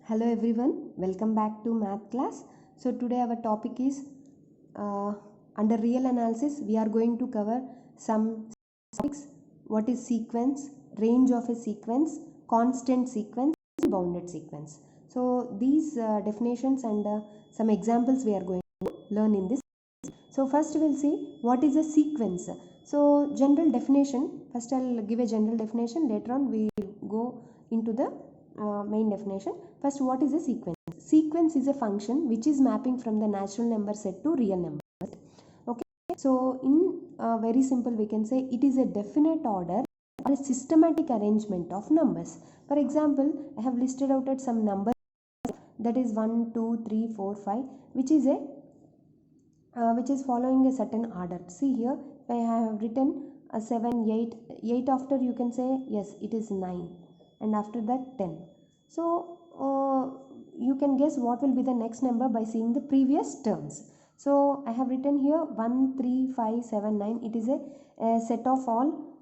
Hello everyone, welcome back to math class. So today our topic is under real analysis. We are going to cover some topics. What is sequence, range of a sequence, constant sequence, bounded sequence. So these definitions and some examples we are going to learn in this. So first we'll see what is a sequence. So general definition, first I'll give a general definition, later on we will go into the main definition. First, what is a sequence? Sequence is a function which is mapping from the natural number set to real number set. Okay, so in very simple we can say it is a definite order or a systematic arrangement of numbers. For example, I have listed out at some numbers, that is 1, 2, 3, 4, 5, which is following a certain order. See here, I have written a 7, 8 after you can say yes, it is 9, and after that 10. So you can guess what will be the next number by seeing the previous terms. So I have written here 1, 3, 5, 7, 9. It is a set of all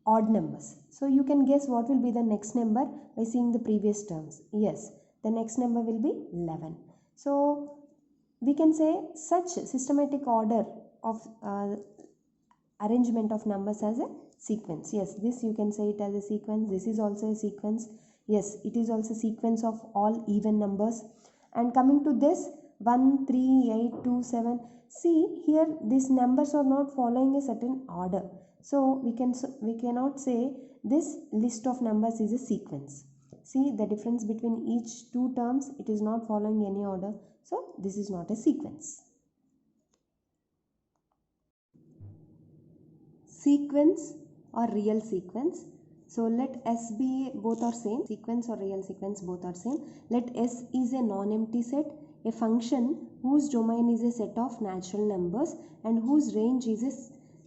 odd numbers. So you can guess what will be the next number by seeing the previous terms. Yes, the next number will be 11. So we can say such systematic order of arrangement of numbers as a sequence. Yes, this you can say it as a sequence. This is also a sequence. Yes, it is also sequence of all even numbers. And coming to this 1, 3, 8, 2, 7. See here, these numbers are not following a certain order. So we cannot say this list of numbers is a sequence. See the difference between each two terms. It is not following any order. So this is not a sequence. Sequence or real sequence. So let S be both are same, sequence or real sequence both are same. Let S is a non-empty set, a function whose domain is a set of natural numbers and whose range is a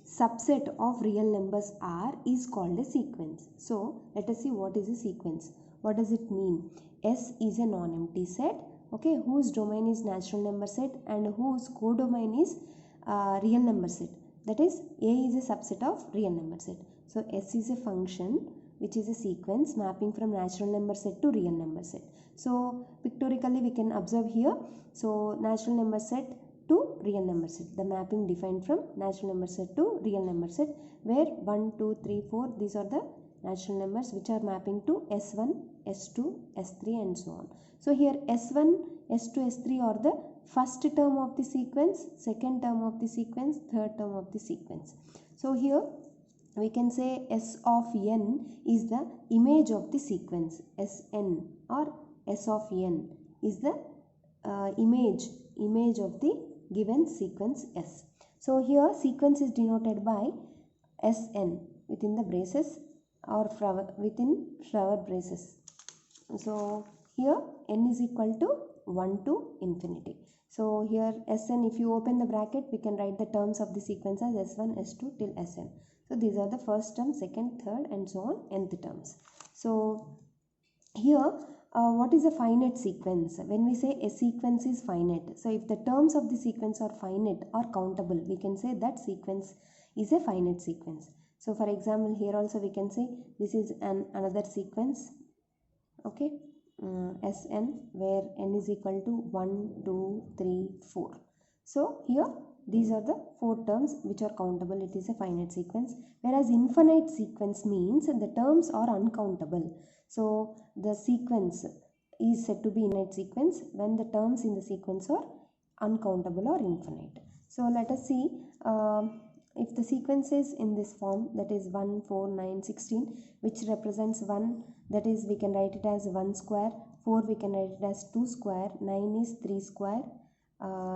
subset of real numbers R is called a sequence. So let us see what is a sequence. What does it mean? S is a non-empty set, okay, whose domain is natural number set and whose codomain is real number set. That is, A is a subset of real number set. So S is a function which is a sequence mapping from natural number set to real number set. So pictorially we can observe here. So natural number set to real number set. The mapping defined from natural number set to real number set, where 1, 2, 3, 4, these are the natural numbers which are mapping to S1, S2, S3 and so on. So here S1, S2, S3 are the first term of the sequence, second term of the sequence, third term of the sequence. So here we can say S of n is the image of the sequence. Sn or S of n is the image of the given sequence S. So here sequence is denoted by Sn within the braces or within flower braces. So here n is equal to 1 to infinity. So here Sn, if you open the bracket, we can write the terms of the sequence as S1, S2 till Sn. So these are the first term, second, third and so on, nth terms. So here what is a finite sequence? When we say a sequence is finite, so if the terms of the sequence are finite or countable, we can say that sequence is a finite sequence. So for example, here also we can say this is another sequence, okay, Sn, where n is equal to 1, 2, 3, 4. So here these are the 4 terms which are countable. It is a finite sequence. Whereas infinite sequence means the terms are uncountable. So the sequence is said to be infinite sequence when the terms in the sequence are uncountable or infinite. So let us see if the sequence is in this form, that is 1, 4, 9, 16, which represents 1, that is we can write it as 1 square, 4 we can write it as 2 square, 9 is 3 square,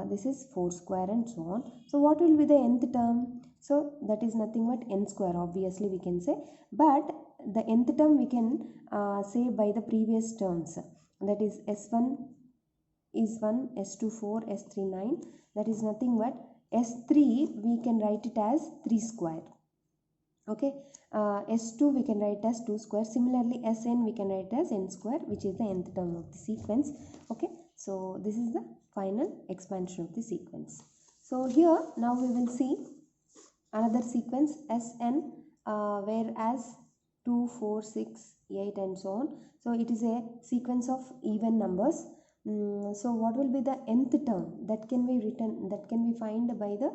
this is 4 square and so on. So what will be the nth term? So that is nothing but n square, obviously we can say, but the nth term we can say by the previous terms, that is S1 is 1, S2 4, S3 9, that is nothing but S3 we can write it as 3 square, okay, S2 we can write as 2 square. Similarly Sn we can write as n square, which is the nth term of the sequence, okay. So this is the final expansion of the sequence. So here now we will see another sequence Sn, whereas 2, 4, 6, 8 and so on. So it is a sequence of even numbers. So what will be the nth term that can be written, that can be found by the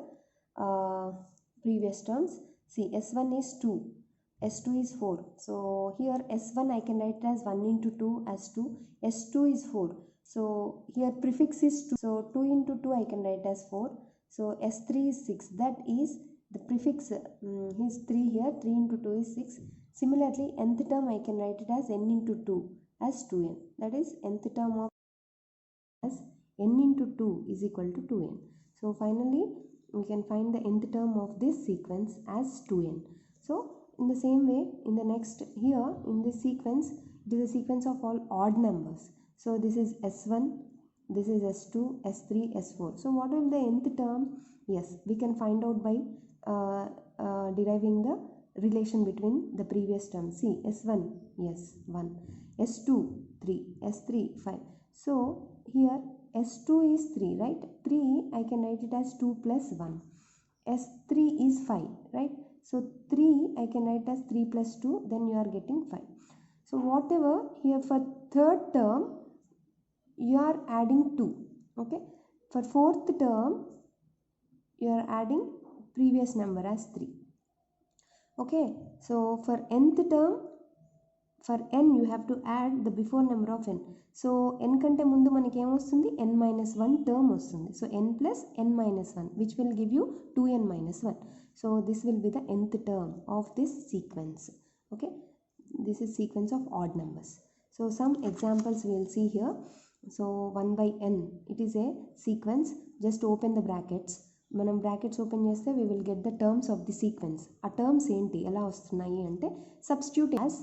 previous terms? See, S1 is 2, S2 is 4. So here S1 I can write as 1 into 2 as 2, S2 is 4. So here prefix is 2. So 2 into 2 I can write as 4. So S3 is 6. That is the prefix is 3 here. 3 into 2 is 6. Similarly, nth term I can write it as n into 2 as 2n. That is nth term of as n into 2 is equal to 2n. So finally, we can find the nth term of this sequence as 2n. So in the same way, in the next here in this sequence, it is a sequence of all odd numbers. So this is S1, this is S2, S3, S4. So what will the nth term? Yes, we can find out by deriving the relation between the previous terms. See, S1, yes, 1, S2, 3, S3, 5. So here S2 is 3, right? 3 I can write it as 2 plus 1. S3 is 5, right? So 3 I can write as 3 plus 2, then you are getting 5. So whatever here for third term, you are adding 2, okay? For fourth term, you are adding previous number as 3. Okay, so for nth term, for n you have to add the before number of n. So n kante mundu manaki em vastundi n minus 1 term vastundi. So n plus n minus 1 which will give you 2n minus 1. So this will be the nth term of this sequence. Okay, this is sequence of odd numbers. So some examples we will see here. So 1 by n, it is a sequence. Just open the brackets. మనం brackets open చేస్తే we will get the terms of the sequence. ఆ terms ఏంటి, ఎలా వస్తున్నాయి అంటే substitute as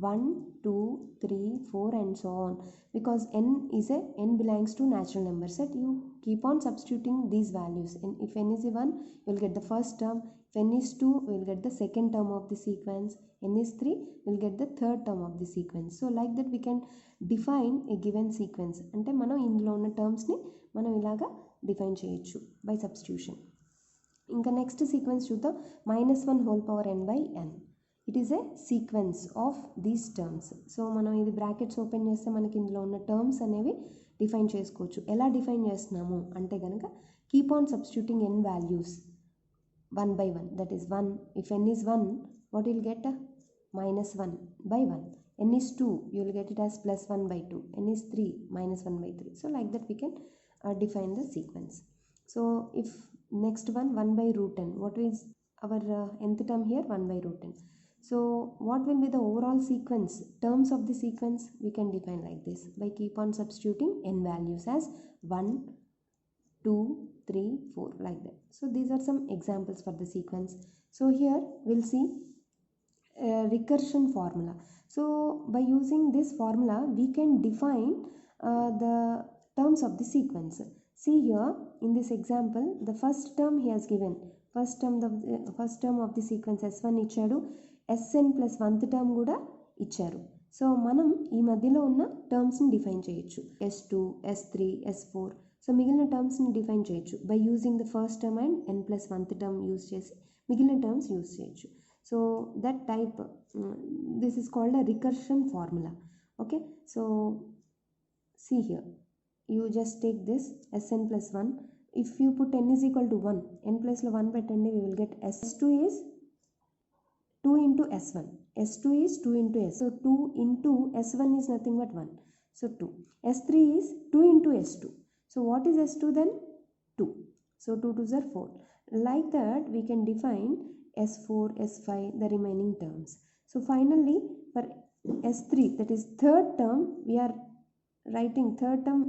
1, 2, 3, 4 and so on. Because n belongs to natural number set, you keep on substituting these values. And if n is 1, you will get the first term. If n is 2, we will get the second term of the sequence. n is 3, we will get the third term of the sequence. So like that we can define a given sequence. అంటే మనం ఇందులో ఉన్న టర్మ్స్ని మనం ఇలాగా define చేయొచ్చు by substitution. ఇంకా next sequence చూద్దాం. -1 whole power n by n. It is a sequence of these terms. So మనం ఇది బ్రాకెట్స్ ఓపెన్ చేస్తే మనకి ఇందులో ఉన్న టర్మ్స్ అనేవి డిఫైన్ చేసుకోవచ్చు. ఎలా డిఫైన్ చేస్తున్నాము అంటే కనుక keep on substituting n values 1 by 1. That is 1. If n is 1, what you will get? -1 by 1. n is 2, you will get it as +1 by 2. n is 3, -1 by 3. So like that we can define the sequence. So if next one 1 by root n, what is our nth term here? 1 by root n. So what will be the overall sequence? Terms of the sequence we can define like this by keep on substituting n values as 1, 2, 3, 4 like that. So these are some examples for the sequence. So here we'll see recursion formula. So by using this formula we can define the terms of the sequence. See here in this example, the first term he has given, first term of the sequence S1 ఇచ్చాడు, Sn plus 1th term కూడా ఇచ్చారు. So మనం ఈ మధ్యలో ఉన్న టర్మ్స్ని define చేయొచ్చు. S2, S3, S4. So మిగిలిన టర్మ్స్ని define చేయొచ్చు by using the first term and n plus 1th term use చేసి మిగిలిన టర్మ్స్ యూజ్ చేయొచ్చు. So that type, this is called a recursion formula. Okay, so see here, you just take this Sn plus 1. If you put n is equal to 1, n plus 1 by 10, we will get S2 is 2 into S1. S2 is 2 into S. So 2 into S1 is nothing but 1. So 2. S3 is 2 into S2. So what is S2 then? 2. So 2 2s are 4. Like that we can define S4, S5, the remaining terms. So finally for S3, that is third term, we are writing third term,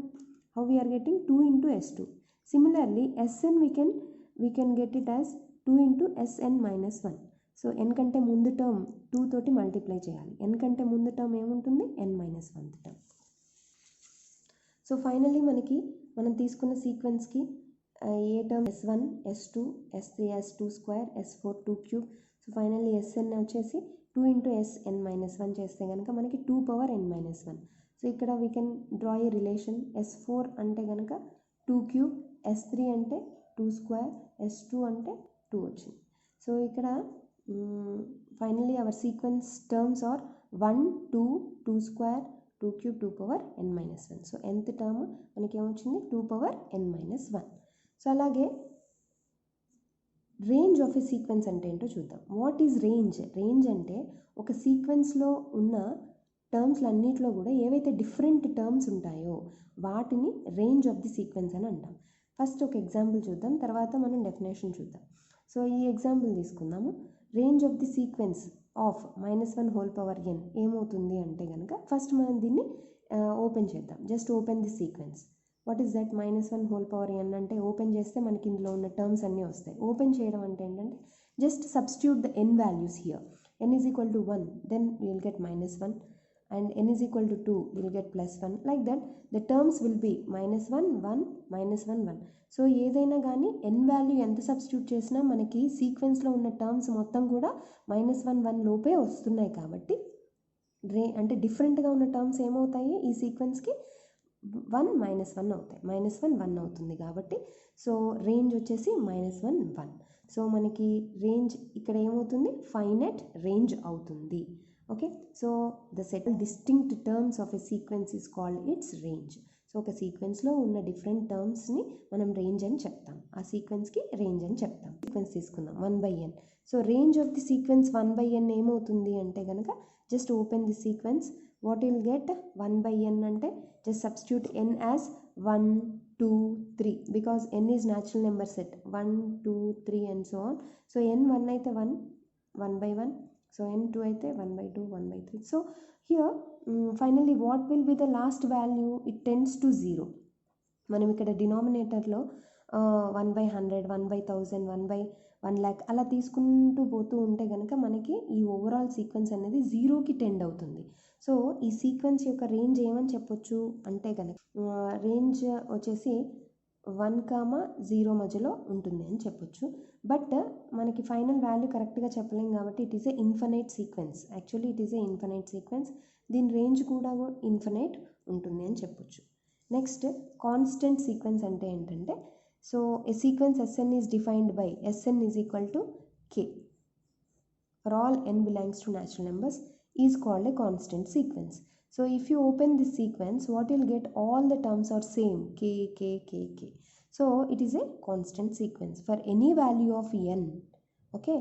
how we are getting 2 into S2. Similarly Sn we can get it as 2 into Sn minus 1. So n కంటే ముందు term 2 తోటి multiply చేయాలి. n కంటే ముందు term ఏముంటుంది? n minus 1th term. So finally మనం తీసుకున్న సీక్వెన్స్కి ఏ term S1, S2, S3, S2 square, S4 2 cube. So finally Sn వచ్చేసి 2 into Sn minus 1 చేస్తే కనుక మనకి 2 power n minus 1. సో ఇక్కడ we can draw A relation. S4 అంటే కనుక 2 క్యూబ్, S3 అంటే 2 స్క్వేర్, S2 అంటే 2 వచ్చింది. సో ఇక్కడ finally our sequence terms are 1, 2, 2 square, 2 cube, 2 power n minus 1. So nth term మనకి ఏమొచ్చింది 2 power n minus 1. సో అలాగే రేంజ్ ఆఫ్ ఎ సీక్వెన్స్ అంటే ఏంటో చూద్దాం. What is range? రేంజ్ అంటే ఒక సీక్వెన్స్లో ఉన్న టర్మ్స్లు అన్నింటిలో కూడా ఏవైతే డిఫరెంట్ టర్మ్స్ ఉంటాయో వాటిని రేంజ్ ఆఫ్ ది సీక్వెన్స్ అని అంటాం. ఫస్ట్ ఒక ఎగ్జాంపుల్ చూద్దాం, తర్వాత మనం డెఫినేషన్ చూద్దాం. సో ఈ ఎగ్జాంపుల్ తీసుకుందాము. Range of the sequence of -1 whole power n ఏమవుతుంది అంటే కనుక ఫస్ట్ మనం దీన్ని ఓపెన్ చేద్దాం. Just open the sequence. What is that? -1 whole power n అంటే ఓపెన్ చేస్తే మనకి ఇందులో ఉన్న టర్మ్స్ అన్నీ వస్తాయి. ఓపెన్ చేయడం అంటే ఏంటంటే just substitute the n values here. n is equal to 1, then you will get -1, and n is equal to 2, you will get +1. Like that the terms will be -1, 1, -1, 1. So ఏదైనా కానీ n value ఎంత substitute చేసినా మనకి సీక్వెన్స్లో ఉన్న terms మొత్తం కూడా -1, 1 లోపే వస్తున్నాయి. కాబట్టి అంటే డిఫరెంట్గా ఉన్న టర్మ్స్ ఏమవుతాయి ఈ సీక్వెన్స్కి? 1, -1 అవుతాయి. -1, 1 అవుతుంది. కాబట్టి సో రేంజ్ వచ్చేసి -1, 1. సో మనకి రేంజ్ ఇక్కడ ఏమవుతుంది? ఫైనైట్ రేంజ్ అవుతుంది. Okay, so the set distinct terms of a sequence is called it's range. So ఒక సీక్వెన్స్లో ఉన్న డిఫరెంట్ టర్మ్స్ని మనం రేంజ్ అని చెప్తాం. ఆ సీక్వెన్స్కి రేంజ్ అని చెప్తాం. సీక్వెన్స్ తీసుకుందాం 1/n. So range of the sequence 1/n ఏమవుతుంది అంటే కనుక just open the sequence. What will get? 1/n అంటే just substitute n as 1, 2, 3 because n is natural number set 1, 2, 3 and so on. So n 1 అయితే 1, 1/1. So n2 అయితే 1/2, 1/3. So here finally what will be the last value? It tends to 0. మనం ఇక్కడ డినామినేటర్లో 1/100, 1/1000, 1/1 lakh అలా తీసుకుంటూ పోతూ ఉంటే కనుక మనకి ఈ ఓవరాల్ సీక్వెన్స్ అనేది 0కి టెండ్ అవుతుంది. సో ఈ సీక్వెన్స్ యొక్క రేంజ్ ఏమని చెప్పొచ్చు అంటే కనుక రేంజ్ వచ్చేసి 1,0 మధ్యలో ఉంటుంది అని చెప్పొచ్చు. బట్ మనకి ఫైనల్ వాల్యూ కరెక్ట్గా చెప్పలేం కాబట్టి it is a infinite sequence. Actually it is a infinite sequence. దీని రేంజ్ కూడా ఇన్ఫినైట్ ఉంటుంది అని చెప్పొచ్చు. నెక్స్ట్ కాన్స్టెంట్ సీక్వెన్స్ అంటే ఏంటంటే so A sequence Sn is defined by Sn is equal to k for all n belongs to natural numbers is called a constant sequence. So if you open this sequence, what you'll get? All the terms are same, k, k, k, k. So it is a constant sequence for any value of n. Okay,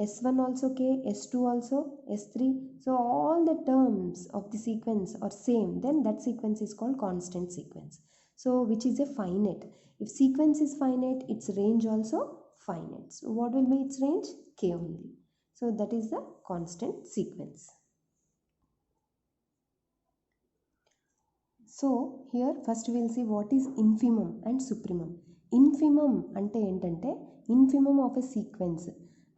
S1 also k, S2 also, S3. So all the terms of the sequence are same. Then that sequence is called constant sequence. So which is a finite. If sequence is finite, its range also finite. So what will be its range? K only. So that is the constant sequence. So here first we will see what is infimum and supremum. Infimum ante entante infimum of a sequence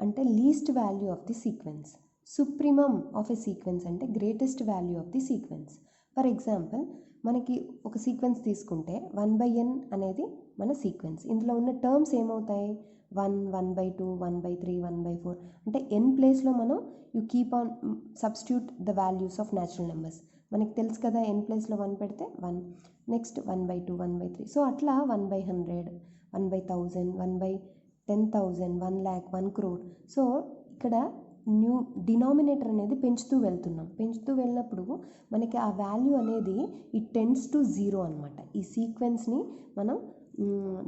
ante least value of the sequence. Supremum of a sequence ante greatest value of the sequence. For example మనకి ఒక sequence తీసుకుంటే 1/n అనేది మన sequence. ఇందులో ఉన్న terms ఏమవుతాయి? 1, 1/2, 1/3, 1/4 అంటే n ప్లేస్లో మనం you keep on substitute the values of natural numbers. మనకి తెలుసు కదా n ప్లేస్లో 1 పెడితే 1, నెక్స్ట్ 1/2, 1/3. సో అట్లా 1/100, 1/1000, 1/10,000, 1 lakh, 1 crore. సో ఇక్కడ న్యూ డినామినేటర్ అనేది పెంచుతూ వెళ్తున్నాం. పెంచుతూ వెళ్ళినప్పుడు మనకి ఆ వాల్యూ అనేది ఇట్ టెండ్స్ టు 0 అనమాట. ఈ సీక్వెన్స్ని మనం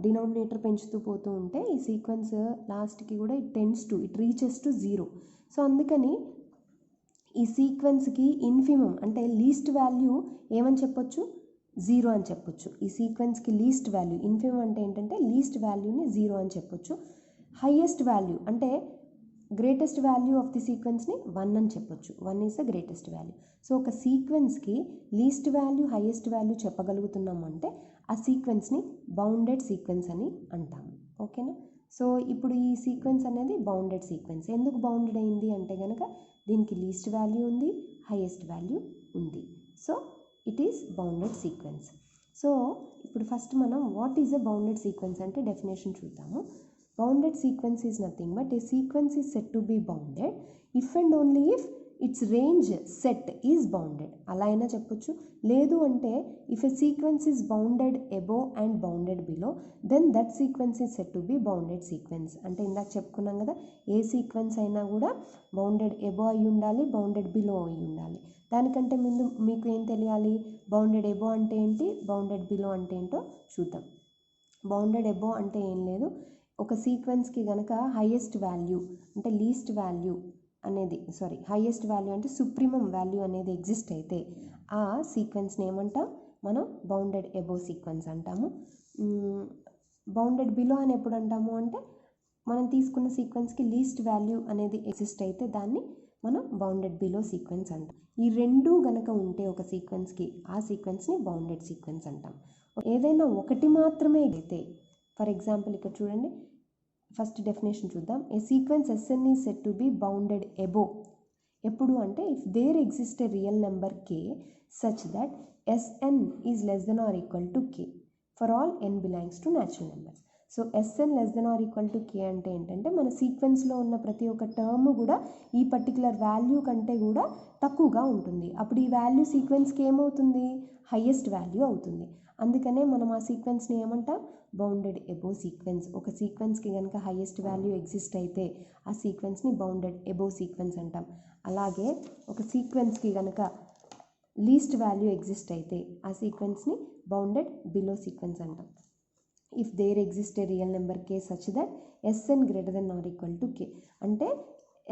డినామినేటర్ పెంచుతూ పోతూ ఉంటే ఈ సీక్వెన్స్ లాస్ట్కి కూడా ఇట్ రీచెస్ టు 0. సో అందుకని ఈ సీక్వెన్స్కి ఇన్ఫిమమ్ అంటే లీస్ట్ వాల్యూ ఏమని చెప్పొచ్చు? 0 అని చెప్పొచ్చు. ఈ సీక్వెన్స్కి లీస్ట్ వాల్యూ ఇన్ఫిమమ్ అంటే ఏంటంటే లీస్ట్ వాల్యూని 0 అని చెప్పొచ్చు. హైయెస్ట్ వాల్యూ అంటే గ్రేటెస్ట్ వాల్యూ ఆఫ్ ది సీక్వెన్స్ని 1 అని చెప్పొచ్చు. 1 is the greatest value. So ఒక సీక్వెన్స్కి లీస్ట్ వాల్యూ హైయెస్ట్ వాల్యూ చెప్పగలుగుతున్నాము అంటే ఆ సీక్వెన్స్ని బౌండెడ్ సీక్వెన్స్ అని అంటాము. ఓకేనా? సో ఇప్పుడు ఈ సీక్వెన్స్ అనేది బౌండెడ్ సీక్వెన్స్. ఎందుకు బౌండెడ్ అయింది అంటే కనుక దీనికి లీస్ట్ వాల్యూ ఉంది, హైయెస్ట్ వాల్యూ ఉంది. So it is bounded sequence. So ఇప్పుడు ఫస్ట్ మనం what is a bounded sequence అంటే డెఫినేషన్ చూద్దాము. Bounded sequence is nothing but a sequence is set to be bounded if and only if its range set is bounded అలా అయినా చెప్పొచ్చు. లేదు అంటే if a sequence is bounded above and bounded below then that sequence is set to be bounded sequence. అంటే ఇందాక చెప్పుకున్నాం కదా, ఏ sequence అయినా కూడా బౌండెడ్ అబోవ్ అయి ఉండాలి, బౌండెడ్ బిలో అయి ఉండాలి. దానికంటే ముందు మీకు ఏం తెలియాలి, బౌండెడ్ అబోవ్ అంటే ఏంటి, బౌండెడ్ బిలో అంటే ఏంటో చూద్దాం. బౌండెడ్ అబోవ్ అంటే ఏం లేదు, ఒక సీక్వెన్స్కి కనుక హైయెస్ట్ వాల్యూ అంటే లీస్ట్ వాల్యూ అనేది హైయెస్ట్ వాల్యూ అంటే సుప్రీమం వాల్యూ అనేది ఎగ్జిస్ట్ అయితే ఆ సీక్వెన్స్ని ఏమంటాం మనం, బౌండెడ్ అబోవ్ సీక్వెన్స్ అంటాము. బౌండెడ్ బిలో అని ఎప్పుడు అంటాము అంటే మనం తీసుకున్న సీక్వెన్స్కి లీస్ట్ వాల్యూ అనేది ఎగ్జిస్ట్ అయితే దాన్ని మనం బౌండెడ్ బిలో సీక్వెన్స్ అంటాం. ఈ రెండు గనక ఉంటే ఒక సీక్వెన్స్కి ఆ సీక్వెన్స్ని బౌండెడ్ సీక్వెన్స్ అంటాం. ఏదైనా ఒకటి మాత్రమే అయితే, ఫర్ ఎగ్జాంపుల్ ఇక్కడ చూడండి, ఫస్ట్ డెఫినేషన్ చూద్దాం. A sequence SN is set to be bounded above ఎప్పుడు అంటే if there exist a real number K such that SN is less than or equal to K for all N belongs to natural numbers. So SN less than or equal to K అంటే ఏంటంటే మన సీక్వెన్స్లో ఉన్న ప్రతి ఒక్క term కూడా ఈ particular value కంటే కూడా తక్కువగా ఉంటుంది. అప్పుడు ఈ వాల్యూ సీక్వెన్స్కి ఏమవుతుంది, హైయెస్ట్ వాల్యూ అవుతుంది. అందుకనే మనం ఆ సీక్వెన్స్ని ఏమంటాం, బౌండెడ్ అబోవ్ సీక్వెన్స్. ఒక సీక్వెన్స్కి కనుక హైయెస్ట్ వాల్యూ ఎగ్జిస్ట్ అయితే ఆ సీక్వెన్స్ని బౌండెడ్ అబోవ్ సీక్వెన్స్ అంటాం. అలాగే ఒక సీక్వెన్స్కి కనుక లీస్ట్ వాల్యూ ఎగ్జిస్ట్ అయితే ఆ సీక్వెన్స్ని బౌండెడ్ బిలో సీక్వెన్స్ అంటాం. If there exist a real number K such that SN greater than or equal to K అంటే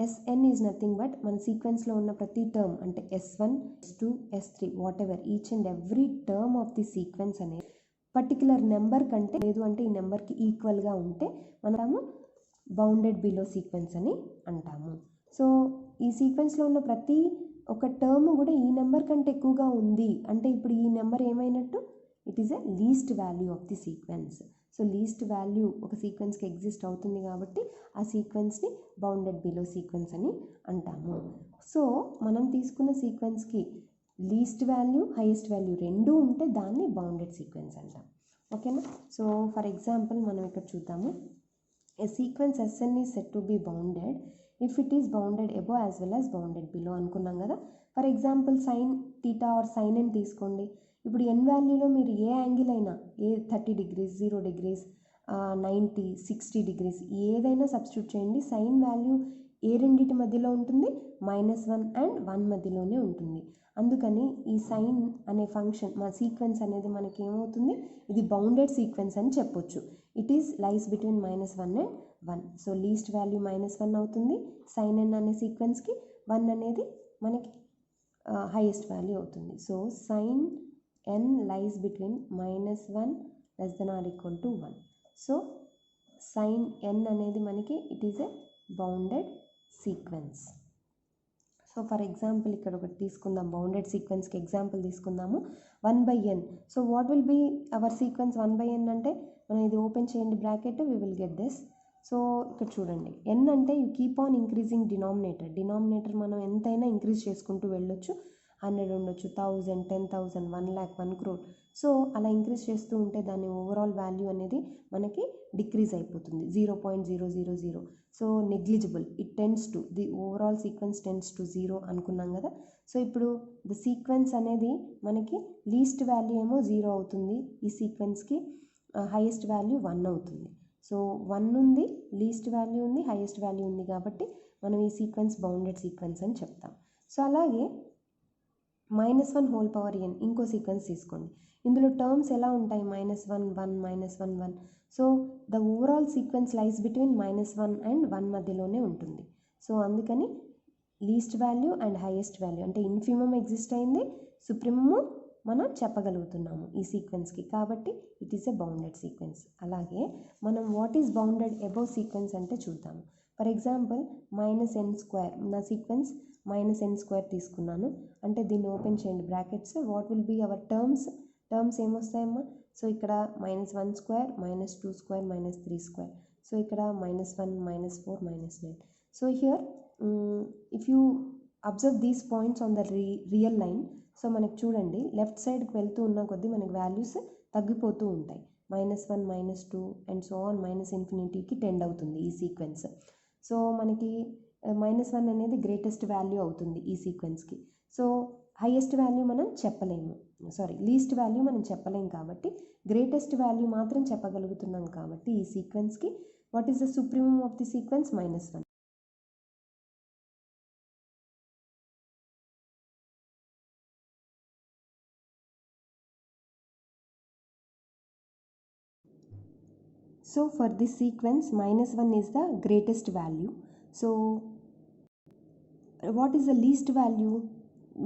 ఎస్ఎన్ ఈజ్ నథింగ్ బట్ మన సీక్వెన్స్లో ఉన్న ప్రతి టర్మ్ అంటే S1, S2, S3 what ever each and every term of the sequence అనేది particular number కంటే లేదు అంటే ఈ నెంబర్కి ఈక్వల్గా ఉంటే మనము బౌండెడ్ బిలో సీక్వెన్స్ అని అంటాము. సో ఈ సీక్వెన్స్లో ఉన్న ప్రతి ఒక టర్మ్ కూడా ఈ నెంబర్ కంటే ఎక్కువగా ఉంది అంటే ఇప్పుడు ఈ నెంబర్ ఏమైనట్టు, it is a least value of the sequence. So least value ఒక సీక్వెన్స్కి ఎగ్జిస్ట్ అవుతుంది కాబట్టి ఆ సీక్వెన్స్ని బౌండెడ్ బిలో సీక్వెన్స్ అని అంటాము. సో మనం తీసుకున్న సీక్వెన్స్కి లీస్ట్ వాల్యూ హైయెస్ట్ వాల్యూ రెండూ ఉంటే దాన్ని బౌండెడ్ సీక్వెన్స్ అంటాం. ఓకేనా. సో ఫర్ ఎగ్జాంపుల్ మనం ఇక్కడ చూద్దాము. A sequence SN is set to be bounded if it is bounded above as well as bounded below అనుకున్నాం కదా. For example sine theta or sine N తీసుకోండి. ఇప్పుడు ఎన్ వాల్యూలో మీరు ఏ యాంగిల్ అయినా, ఏ 30 degrees 0 degrees 90 60 degrees ఏదైనా సబ్స్టిట్యూట్ చేయండి. సైన్ వాల్యూ ఏ రెండింటి మధ్యలో ఉంటుంది, -1 అండ్ 1 మధ్యలోనే ఉంటుంది. అందుకని ఈ సైన్ అనే ఫంక్షన్ మా సీక్వెన్స్ అనేది మనకి ఏమవుతుంది, ఇది బౌండెడ్ సీక్వెన్స్ అని చెప్పొచ్చు. It is lies between -1 and 1. So least value -1 అవుతుంది. సైన్ ఎన్ అనే సీక్వెన్స్కి 1 అనేది మనకి హైయెస్ట్ వాల్యూ అవుతుంది. So sine n lies between -1 less than or equal to 1. So sin n అనేది మనకి it is a bounded sequence. So for example ఇక్కడ ఒకటి తీసుకుందాం, బౌండెడ్ సీక్వెన్స్కి ఎగ్జాంపుల్ తీసుకుందాము. 1/n. So what will be our sequence 1/n అంటే మనం ఇది ఓపెన్ చేయండి bracket, we will get this. So ఇక్కడ చూడండి, n అంటే you keep on increasing denominator మనం ఎంతైనా ఇంక్రీజ్ చేసుకుంటూ వెళ్ళొచ్చు. 100 ఉండొచ్చు, 1000, 10,000, 1 lakh, 1 crore. సో అలా ఇంక్రీజ్ చేస్తూ ఉంటే దాని ఓవరాల్ వాల్యూ అనేది మనకి డిక్రీజ్ అయిపోతుంది, 0.000. So negligible, it tends to the overall sequence tends to 0 అనుకున్నాం కదా. సో ఇప్పుడు ద సీక్వెన్స్ అనేది మనకి లీస్ట్ వాల్యూ ఏమో 0 అవుతుంది, ఈ సీక్వెన్స్కి హైయెస్ట్ వాల్యూ 1 అవుతుంది. సో 1 ఉంది, లీస్ట్ వాల్యూ ఉంది, హైయెస్ట్ వాల్యూ ఉంది కాబట్టి మనం ఈ సీక్వెన్స్ బౌండెడ్ సీక్వెన్స్ అని చెప్తాం. సో అలాగే -1n ఇంకో సీక్వెన్స్ తీసుకోండి. ఇందులో టర్మ్స్ ఎలా ఉంటాయి, -1 1 -1 1. So the overall sequence lies between -1 and 1 మధ్యలోనే ఉంటుంది. సో అందుకని least value and highest value అంటే ఇన్ఫిమమ్ ఎగ్జిస్ట్ అయింది, సుప్రీమము మనం చెప్పగలుగుతున్నాము ఈ సీక్వెన్స్కి, కాబట్టి it is a bounded sequence. అలాగే మనం what is bounded above sequence అంటే చూద్దాము. ఫర్ ఎగ్జాంపుల్ -n², నా సీక్వెన్స్ -n² తీసుకున్నాను అంటే దీన్ని ఓపెన్ చేయండి brackets. What will be our terms ఏమొస్తాయమ్మా. సో ఇక్కడ -1² -2² -3². సో ఇక్కడ -1 -4 -9. So here if you observe these points on the real line, so మనకి చూడండి లెఫ్ట్ సైడ్కి వెళ్తూ ఉన్న కొద్దీ మనకి వాల్యూస్ తగ్గిపోతూ ఉంటాయి. -1 -2 అండ్ సో ఆన్ −∞కి టెండ్ అవుతుంది ఈ సీక్వెన్స్. సో మనకి -1 అనేది గ్రేటెస్ట్ వాల్యూ అవుతుంది ఈ సీక్వెన్స్కి. సో హైయెస్ట్ వాల్యూ మనం చెప్పలేము, లీస్ట్ వాల్యూ మనం చెప్పలేము కాబట్టి గ్రేటెస్ట్ వాల్యూ మాత్రం చెప్పగలుగుతున్నాం కాబట్టి ఈ సీక్వెన్స్కి what is the supremum of the sequence -1. So for this sequence -1 is the greatest value. So what is the least value?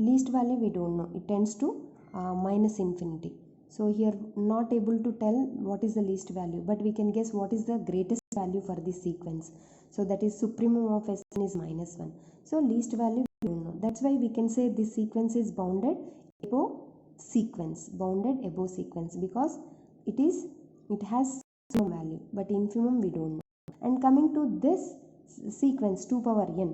Least value we don't know, it tends to -infinity. So here not able to tell what is the least value, but we can guess what is the greatest value for this sequence. So that is supremum of Sn is -1. So least value we don't know. That's why we can say this sequence is bounded above sequence, because it has maximum value, but infimum we don't know. And coming to this sequence 2 power n,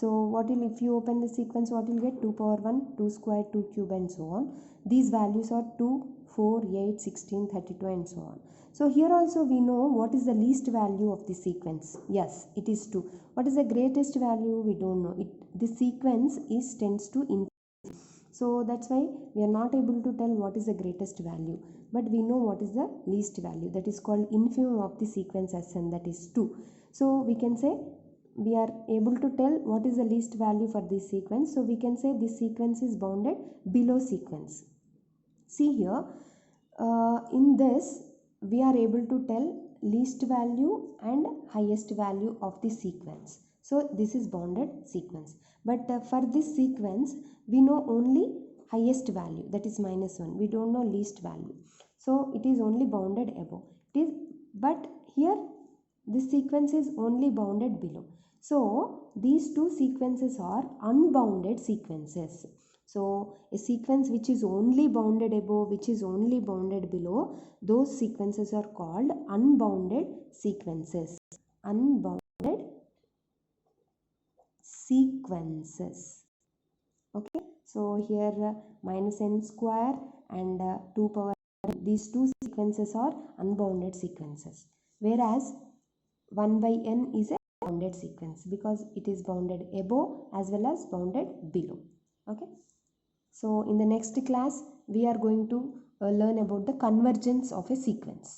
so what will, if you open the sequence, what will get? 2 power 1, 2 square, 2 cube and so on. These values are 2, 4, 8, 16, 32 and so on. So here also we know what is the least value of the sequence. Yes, it is 2. What is the greatest value? We don't know. The sequence tends to infinity. So that's why we are not able to tell what is the greatest value, but we know what is the least value, that is called infimum of the sequence Sn, that is 2. So we can say we are able to tell what is the least value for this sequence. So we can say this sequence is bounded below sequence. See here, in this we are able to tell least value and highest value of the sequence. So this is bounded sequence, but for this sequence we know only highest value, that is -1. We don't know least value, so it is only bounded above. But here this sequence is only bounded below. So these two sequences are unbounded sequences. So a sequence which is only bounded above, which is only bounded below, those sequences are called unbounded sequences. Unbounded sequences. Okay, so here -n square and 2 power n, these two sequences are unbounded sequences, whereas 1 by n is a bounded sequence because it is bounded above as well as bounded below. Okay, so in the next class we are going to learn about the convergence of a sequence.